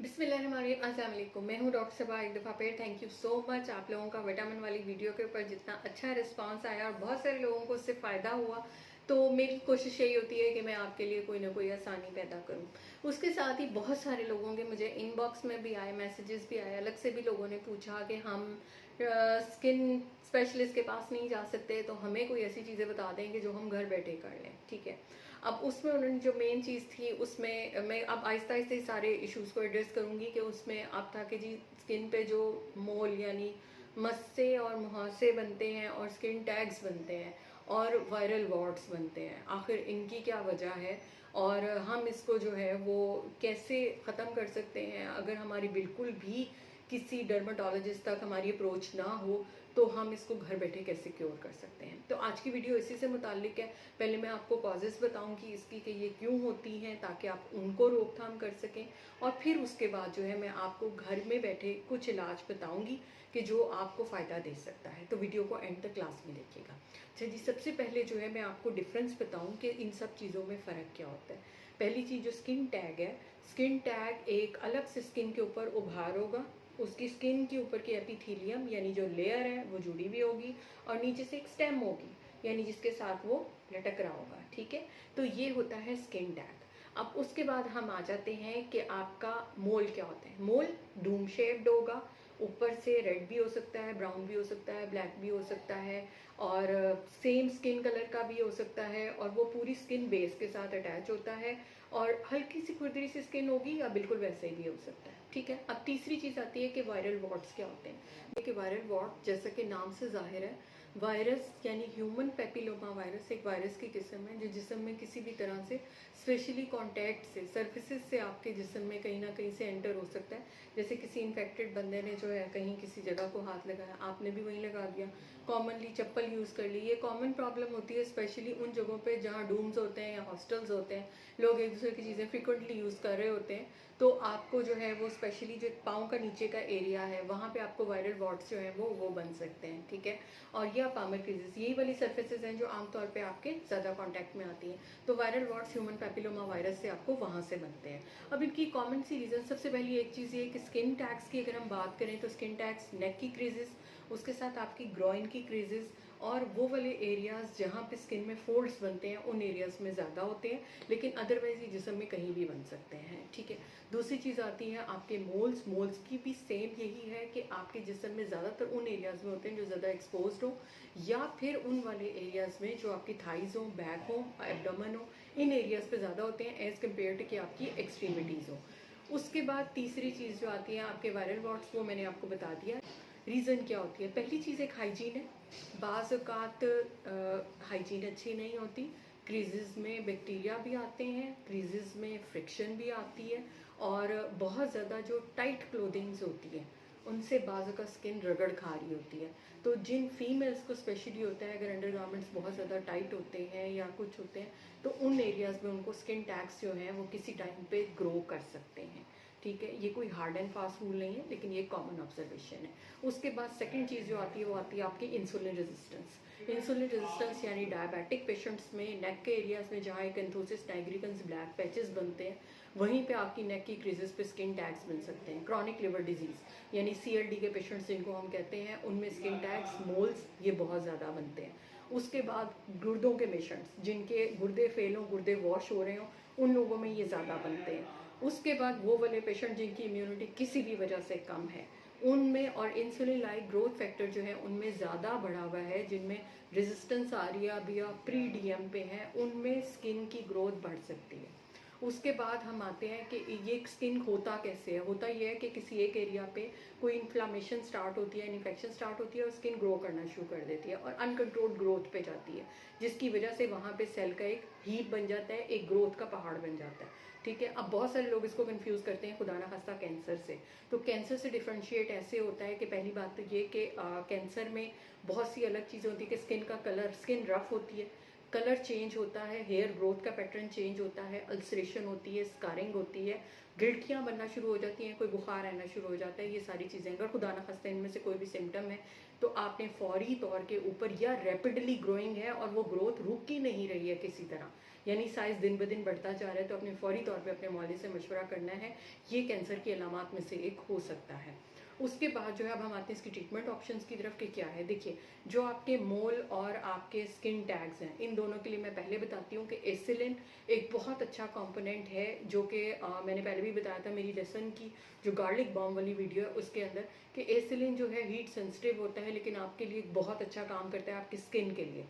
अस्सलामुअलैकुम। मैं हूं डॉक्टर सबा एक दफ़ा फिर। थैंक यू सो मच आप लोगों का विटामिन वाली वीडियो के ऊपर जितना अच्छा रिस्पांस आया और बहुत सारे लोगों को उससे फ़ायदा हुआ। तो मेरी कोशिश यही होती है कि मैं आपके लिए कोई ना कोई आसानी पैदा करूं। उसके साथ ही बहुत सारे लोगों के मुझे इनबॉक्स में भी आए, मैसेजेस भी आए, अलग से भी लोगों ने पूछा कि हम स्किन स्पेशलिस्ट के पास नहीं जा सकते, तो हमें कोई ऐसी चीज़ें बता दें कि जो हम घर बैठे कर लें। ठीक है, अब उसमें उन्होंने जो मेन चीज़ थी उसमें मैं अब आहिस्ता आहिस्ता सारे इश्यूज़ को एड्रेस करूँगी कि उसमें अब था कि जी स्किन पे जो मोल यानी मस्से और मुहासे बनते हैं और स्किन टैग्स बनते हैं और वायरल वॉर्ड्स बनते हैं, आखिर इनकी क्या वजह है और हम इसको जो है वो कैसे ख़त्म कर सकते हैं। अगर हमारी बिल्कुल भी किसी डर्माटोलॉजिस्ट तक हमारी अप्रोच ना हो तो हम इसको घर बैठे कैसे क्योर कर सकते हैं। तो आज की वीडियो इसी से मुताल्लिक है। पहले मैं आपको कॉजेज़ बताऊंगी इसकी कि ये क्यों होती हैं ताकि आप उनको रोकथाम कर सकें, और फिर उसके बाद जो है मैं आपको घर में बैठे कुछ इलाज बताऊंगी कि जो आपको फ़ायदा दे सकता है। तो वीडियो को एंड तक क्लास में देखिएगा। अच्छा जी, सबसे पहले जो है मैं आपको डिफरेंस बताऊँ कि इन सब चीज़ों में फ़र्क क्या होता है। पहली चीज़ जो स्किन टैग है, स्किन टैग एक अलग से स्किन के ऊपर उभार होगा, उसकी स्किन के ऊपर की एपिथेलियम यानी जो लेयर है वो जुड़ी भी होगी और नीचे से एक स्टेम होगी यानी जिसके साथ वो लटक रहा होगा। ठीक है, तो ये होता है स्किन टैग। अब उसके बाद हम आ जाते हैं कि आपका मोल क्या होता है। मोल डूम शेप्ड होगा, ऊपर से रेड भी हो सकता है, ब्राउन भी हो सकता है, ब्लैक भी हो सकता है और सेम स्किन कलर का भी हो सकता है और वो पूरी स्किन बेस के साथ अटैच होता है और हल्की सी खुरदरी सी स्किन होगी या बिल्कुल वैसे ही भी हो सकता है। ठीक है, अब तीसरी चीज़ आती है कि वायरल वॉर्ड्स क्या होते हैं। देखिए, वायरल वॉर्ड जैसा कि नाम से जाहिर है, वायरस यानी ह्यूमन पेपिलोमा वायरस एक वायरस की किस्म है जो जिस्म में किसी भी तरह से स्पेशली कांटेक्ट से सर्फेसिस से आपके जिस्म में कहीं ना कहीं से एंटर हो सकता है। जैसे किसी इन्फेक्टेड बंदे ने जो है कहीं किसी जगह को हाथ लगाया, आपने भी वहीं लगा दिया, कॉमनली चप्पल यूज़ कर ली। ये कॉमन प्रॉब्लम होती है स्पेशली उन जगहों पे जहाँ डूम्स होते हैं या हॉस्टल्स होते हैं, लोग एक दूसरे की चीज़ें फ्रिक्वेंटली यूज़ कर रहे होते हैं। तो आपको जो है वो स्पेशली जो पाँव का नीचे का एरिया है वहाँ पे आपको वायरल वॉर्ड्स जो है वो बन सकते हैं। ठीक है, और ये पामर क्रीजेस यही वाली सर्फेसेस हैं जो आमतौर पे आपके ज़्यादा कांटेक्ट में आती हैं। तो viral wards human papilloma virus से आपको वहाँ से बनते हैं। अब इनकी कॉमन सी रीज़न, सबसे पहली एक चीज़ ये कि स्किन टैग्स की अगर हम बात करें तो स्किन टैग्स नेक की क्रीजेस, उसके साथ आपकी ग्रॉइन की क्रीजेस और वो वाले एरियाज़ जहाँ पे स्किन में फोल्ड्स बनते हैं उन एरियाज़ में ज़्यादा होते हैं, लेकिन अदरवाइज ये जिस्म में कहीं भी बन सकते हैं। ठीक है, दूसरी चीज़ आती है आपके मोल्स। मोल्स की भी सेम यही है कि आपके जिस्म में ज़्यादातर उन एरियाज़ में होते हैं जो ज़्यादा एक्सपोज्ड हो या फिर उन वाले एरियाज़ में जो आपकी थाइज़ हो, बैक हो, एब्डोमेन हो, इन एरियाज़ पे ज़्यादा होते हैं एज़ कम्पेयर टू कि आपकी एक्सट्रीमिटीज़ हो। उसके बाद तीसरी चीज़ जो आती है आपके वायरल वॉर्ड्स, वो मैंने आपको बता दिया। रीज़न क्या होती है, पहली चीज़ एक हाइजीन है। बाज़ औक़ात हाइजीन अच्छी नहीं होती, क्रीजेज़ में बैक्टीरिया भी आते हैं, क्रीजेज़ में फ्रिक्शन भी आती है और बहुत ज़्यादा जो टाइट क्लोथिंग्स होती है उनसे बाज़ का स्किन रगड़ खा रही होती है। तो जिन फीमेल्स को स्पेशली होता है अगर अंडर गारमेंट्स बहुत ज़्यादा टाइट होते हैं या कुछ होते हैं तो उन एरियाज़ में उनको स्किन टैग्स जो हैं वो किसी टाइम पे ग्रो कर सकते हैं। ठीक है, ये कोई हार्ड एंड फास्ट रूल नहीं है लेकिन ये कॉमन ऑब्जर्वेशन है। उसके बाद सेकंड चीज़ जो आती है वो आती है आपकी इंसुलिन रेजिस्टेंस। इंसुलिन रेजिस्टेंस यानी डायबिटिक पेशेंट्स में नेक के एरियाज़ में जहाँ एकेंथोसिस नाइग्रिकन्स ब्लैक पैचेस बनते हैं वहीं पे आपकी नेक की क्रीजेस पे स्किन टैग्स बन सकते हैं। क्रॉनिक लिवर डिजीज़ यानी सीएलडी के पेशेंट्स जिनको हम कहते हैं उनमें स्किन टैग्स, मोल्स ये बहुत ज़्यादा बनते हैं। उसके बाद गुर्दों के पेशेंट्स जिनके गुर्दे फेल हों, गुर्दे वॉश हो रहे हों, उन लोगों में ये ज़्यादा बनते हैं। उसके बाद वो वाले पेशेंट जिनकी इम्यूनिटी किसी भी वजह से कम है उनमें, और इंसुलिन लाइक ग्रोथ फैक्टर जो है उनमें ज़्यादा बढ़ा हुआ है, जिनमें रेजिस्टेंस आ रही है अभी या प्री डीएम पे हैं, उनमें स्किन की ग्रोथ बढ़ सकती है। उसके बाद हम आते हैं कि ये स्किन होता कैसे है। होता ये है कि किसी एक एरिया पे कोई इन्फ्लामेशन स्टार्ट होती है, इन्फेक्शन स्टार्ट होती है और स्किन ग्रो करना शुरू कर देती है और अनकंट्रोल्ड ग्रोथ पे जाती है, जिसकी वजह से वहाँ पे सेल का एक हीप बन जाता है, एक ग्रोथ का पहाड़ बन जाता है। ठीक है, अब बहुत सारे लोग इसको कंफ्यूज करते हैं खुदा ना खास्ता कैंसर से। तो कैंसर से डिफरेंशिएट ऐसे होता है कि पहली बात तो ये कि कैंसर में बहुत सी अलग चीज़ें होती है कि स्किन का कलर, स्किन रफ होती है, कलर चेंज होता है, हेयर ग्रोथ का पैटर्न चेंज होता है, अल्सरेशन होती है, स्कारिंग होती है, गिल्टियाँ बनना शुरू हो जाती हैं, कोई बुखार आना शुरू हो जाता है। ये सारी चीज़ें अगर खुदा ना खास्ता इनमें से कोई भी सिम्टम है तो आपने फौरी तौर के ऊपर, या रैपिडली ग्रोइंग है और वो ग्रोथ रुक ही नहीं रही है किसी तरह, यानी साइज़ दिन ब दिन बढ़ता जा रहा है, तो अपने फौरी तौर पे अपने मौलवी से मशवरा करना है। ये कैंसर की अलामात में से एक हो सकता है। उसके बाद जो है अब हम आते हैं इसकी ट्रीटमेंट ऑप्शंस की तरफ कि क्या है। देखिए, जो आपके मोल और आपके स्किन टैग्स हैं, इन दोनों के लिए मैं पहले बताती हूँ कि एसिलिन एक बहुत अच्छा कंपोनेंट है, जो कि मैंने पहले भी बताया था मेरी लेसन की जो गार्लिक बॉम्ब वाली वीडियो है उसके अंदर, कि एसिलिन जो है हीट सेंसिटिव होता है, लेकिन आपके लिए बहुत अच्छा काम करता है आपकी स्किन के लिए।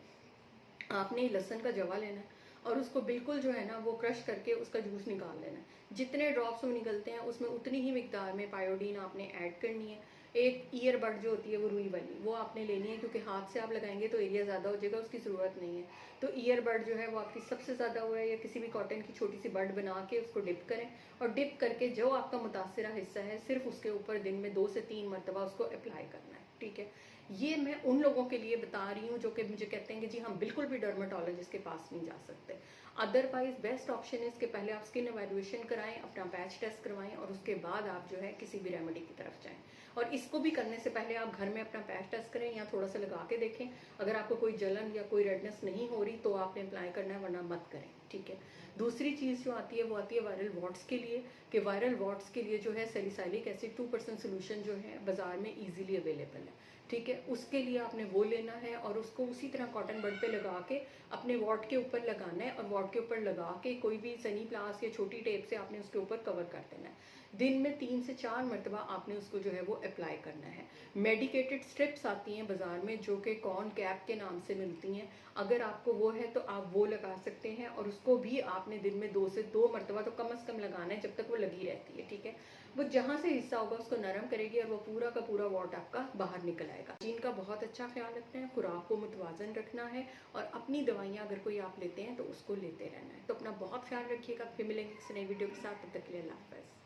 आपने लहसुन का जवा लेना है और उसको बिल्कुल जो है ना वो क्रश करके उसका जूस निकाल लेना है। जितने ड्रॉप्स वो निकलते हैं उसमें उतनी ही मिकदार में पायोडीन आपने ऐड करनी है। एक ईयरबड जो होती है वो रुई वाली, वो आपने लेनी है, क्योंकि हाथ से आप लगाएंगे तो एरिया ज़्यादा हो जाएगा, उसकी ज़रूरत नहीं है। तो ईयरबड जो है वो आपकी सबसे ज़्यादा हुआ है, या किसी भी कॉटन की छोटी सी बड बना के उसको डिप करें, और डिप करके जो आपका मुतासरा हिस्सा है सिर्फ उसके ऊपर दिन में 2 से 3 मरतबा उसको अप्लाई करना है। ठीक है, ये मैं उन लोगों के लिए बता रही हूँ जो कि मुझे कहते हैं कि जी हम बिल्कुल भी डर्माटोलॉजिस्ट के पास नहीं जा सकते। अदरवाइज बेस्ट ऑप्शन है इसके पहले आप स्किन एवेल्युएशन कराएं, अपना पैच टेस्ट करवाएं, और उसके बाद आप जो है किसी भी रेमेडी की तरफ जाएं। और इसको भी करने से पहले आप घर में अपना पैच टेस्ट करें या थोड़ा सा लगा के देखें। अगर आपको कोई जलन या कोई रेडनेस नहीं हो रही तो आपने अप्लाई करना है, वरना मत करें। ठीक है, दूसरी चीज़ जो आती है वो आती है वायरल वॉट्स के लिए, कि वायरल वॉट्स के लिए जो है सैलिसाइलिक एसिड 2% सोल्यूशन जो है बाज़ार में ईजिली अवेलेबल है। ठीक है, उसके लिए आपने वो लेना है और उसको उसी तरह कॉटन बड पे लगा के अपने वॉट के ऊपर लगाना है, और वॉट के ऊपर लगा के कोई भी सनी प्लास या छोटी टेप से आपने उसके ऊपर कवर कर देना है। दिन में 3 से 4 मरतबा आपने उसको जो है वो अप्लाई करना है। मेडिकेटेड स्ट्रिप्स आती हैं बाज़ार में जो कि कॉर्न कैप के नाम से मिलती हैं, अगर आपको वो है तो आप वो लगा सकते हैं, और उसको भी आपने दिन में 2 से 2 मरतबा तो कम से कम लगाना है, जब तक वो लगी रहती है। ठीक है, वो जहाँ से हिस्सा होगा उसको नरम करेगी और वो पूरा का पूरा वॉट आपका बाहर निकल आएगा। जिनका बहुत अच्छा ख्याल रखना है, खुराक को मुतवाजन रखना है, और अपनी दवाइयाँ अगर कोई आप लेते हैं तो उसको लेते रहना है। तो अपना बहुत ख्याल रखिएगा। फिर मिलेंगे किसी नई वीडियो के साथ, तब तक के लिए अल्लाह हाफ़िज़।